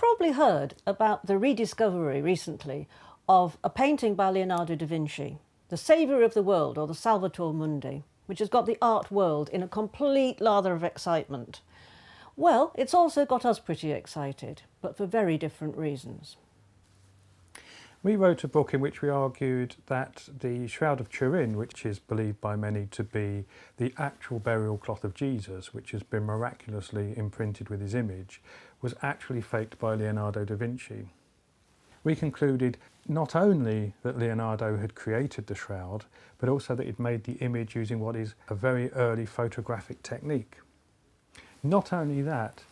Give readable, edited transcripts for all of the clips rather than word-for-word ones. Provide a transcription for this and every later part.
probably heard about the rediscovery recently of a painting by Leonardo da Vinci, the Saviour of the world, or the Salvator Mundi, which has got the art world in a complete lather of excitement. Well, it's also got us pretty excited, but for very different reasons. We wrote a book in which we argued that the Shroud of Turin, which is believed by many to be the actual burial cloth of Jesus, which has been miraculously imprinted with his image, was actually faked by Leonardo da Vinci. We concluded not only that Leonardo had created the shroud, but also that he'd made the image using what is a very early photographic technique. Not only that,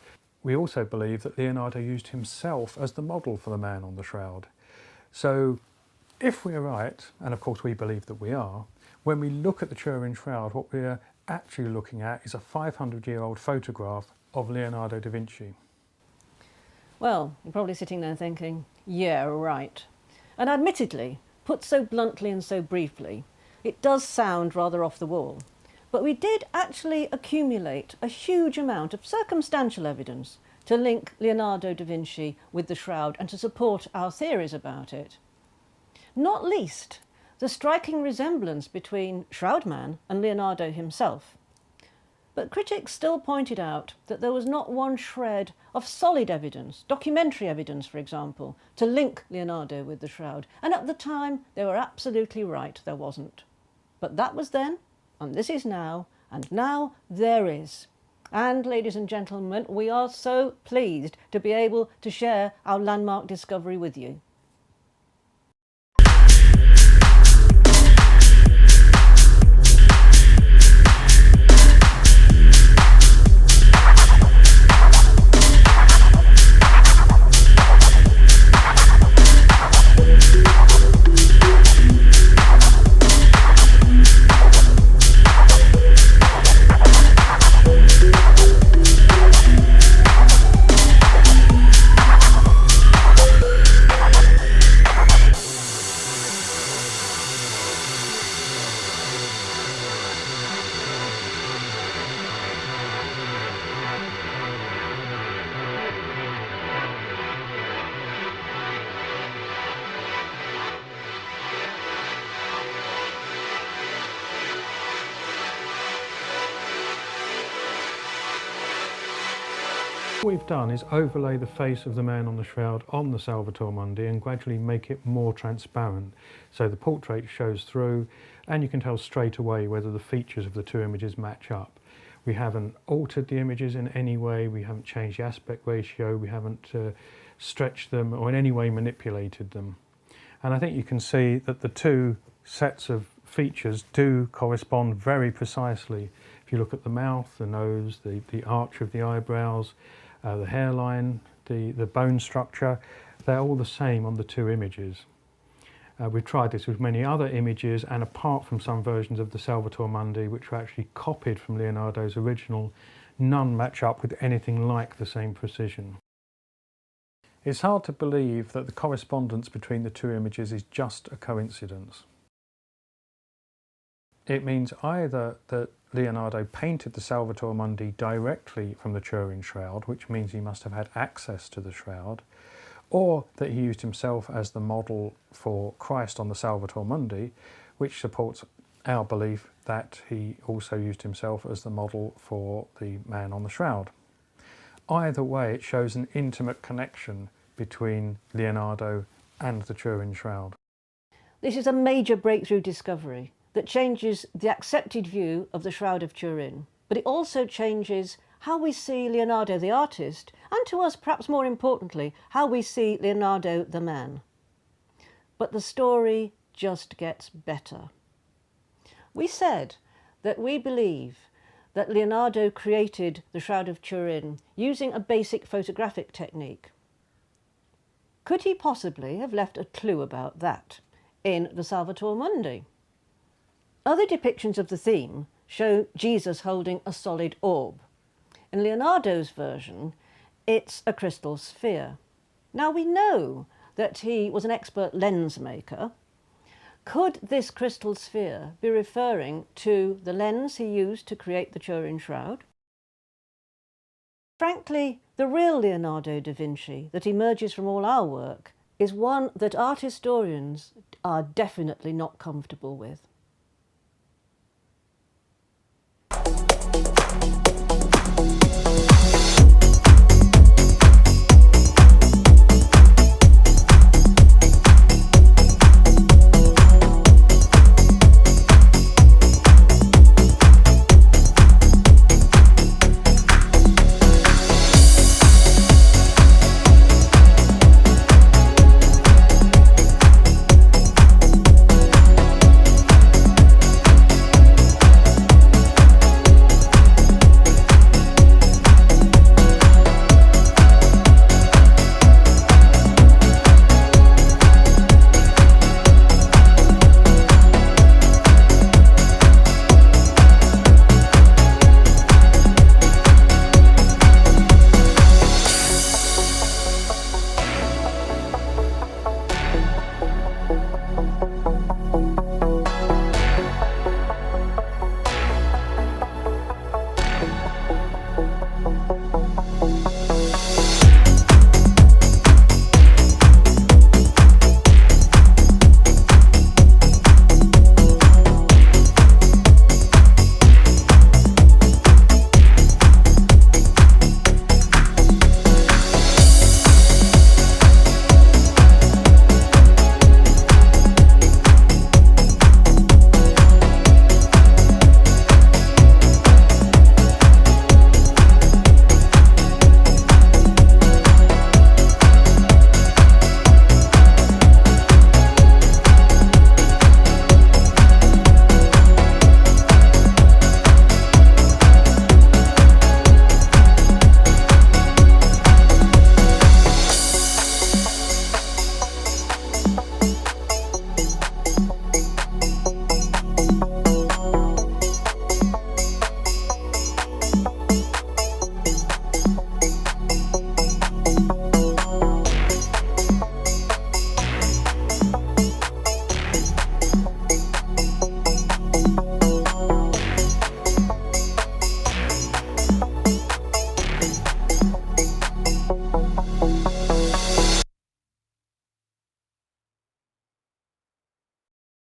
we also believe that Leonardo used himself as the model for the man on the shroud. So if we're right, and of course we believe that we are, when we look at the Turin Shroud, what we're actually looking at is a 500-year-old photograph of Leonardo da Vinci. Well, you're probably sitting there thinking, yeah, right. And admittedly, put so bluntly and so briefly, it does sound rather off the wall. But we did actually accumulate a huge amount of circumstantial evidence to link Leonardo da Vinci with the shroud and to support our theories about it. Not least, the striking resemblance between Shroud Man and Leonardo himself. But critics still pointed out that there was not one shred of solid evidence, documentary evidence for example, to link Leonardo with the shroud. And at the time they were absolutely right, there wasn't. But that was then, and this is now, and now there is. And ladies and gentlemen, we are so pleased to be able to share our landmark discovery with you. What we've done is overlay the face of the man on the shroud on the Salvator Mundi and gradually make it more transparent. So the portrait shows through and you can tell straight away whether the features of the two images match up. We haven't altered the images in any way, we haven't changed the aspect ratio, we haven't stretched them or in any way manipulated them. And I think you can see that the two sets of features do correspond very precisely. If you look at the mouth, the nose, the arch of the eyebrows, the hairline, the bone structure, they're all the same on the two images. We've tried this with many other images, and apart from some versions of the Salvator Mundi which were actually copied from Leonardo's original, none match up with anything like the same precision. It's hard to believe that the correspondence between the two images is just a coincidence. It means either that Leonardo painted the Salvator Mundi directly from the Turin Shroud, which means he must have had access to the shroud, or that he used himself as the model for Christ on the Salvator Mundi, which supports our belief that he also used himself as the model for the man on the shroud. Either way, it shows an intimate connection between Leonardo and the Turin Shroud. This is a major breakthrough discovery that changes the accepted view of the Shroud of Turin, but it also changes how we see Leonardo the artist, and to us, perhaps more importantly, how we see Leonardo the man. But the story just gets better. We said that we believe that Leonardo created the Shroud of Turin using a basic photographic technique. Could he possibly have left a clue about that in the Salvator Mundi? Other depictions of the theme show Jesus holding a solid orb. In Leonardo's version, it's a crystal sphere. Now we know that he was an expert lens maker. Could this crystal sphere be referring to the lens he used to create the Turin Shroud? Frankly, The real Leonardo da Vinci that emerges from all our work is one that art historians are definitely not comfortable with.